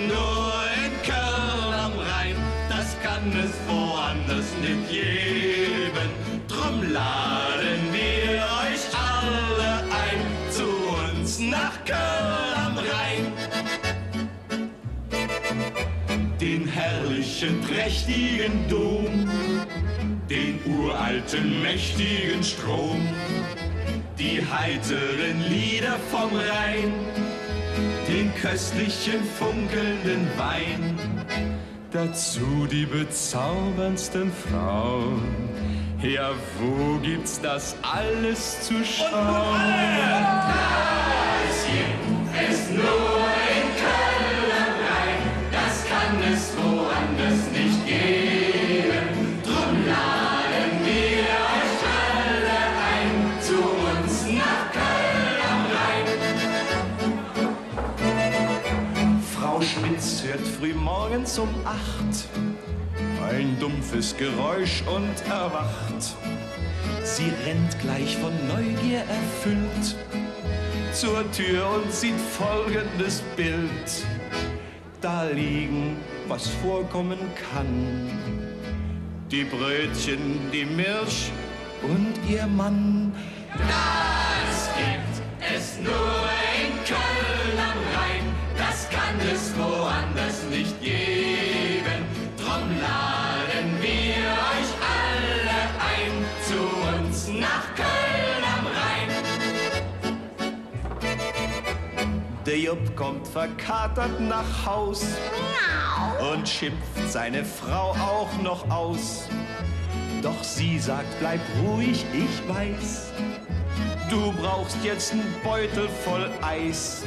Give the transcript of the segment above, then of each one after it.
nur in Köln am Rhein, das kann es woanders nicht geben. Drum laden wir euch alle ein zu uns nach Köln am Rhein. Den herrlichen, prächtigen Dom, den uralten, mächtigen Strom, die heiteren Lieder vom Rhein, den köstlichen, funkelnden Wein, dazu die bezauberndsten Frauen. Ja, wo gibt's das alles zu schauen? Das gibt es nur in Köln am Rhein, das kann es woanders nicht geben. Drum laden wir euch alle ein zu uns nach Köln am Rhein. Frau Spitz hört frühmorgens um 8 ein dumpfes Geräusch und erwacht. Sie rennt gleich von Neugier erfüllt zur Tür und sieht folgendes Bild. Da liegen, was vorkommen kann, die Brötchen, die Milch und ihr Mann. Das gibt es nur in Köln am Rhein, das kann es woanders nicht geben. Drum laden wir euch alle ein zu uns nach Köln am Rhein. Der Jupp kommt verkatert nach Haus und schimpft seine Frau auch noch aus. Doch sie sagt, bleib ruhig, ich weiß, du brauchst jetzt einen Beutel voll Eis.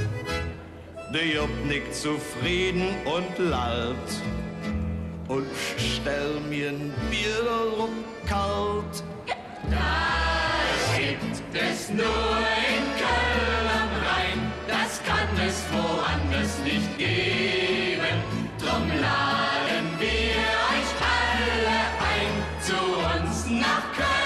Der Jupp nickt zufrieden und lallt und stell mir ein Bier darum kalt. Das gibt es nur in Köln am Rhein, das kann es woanders nicht geben. Drum laden wir euch alle ein zu uns nach Köln.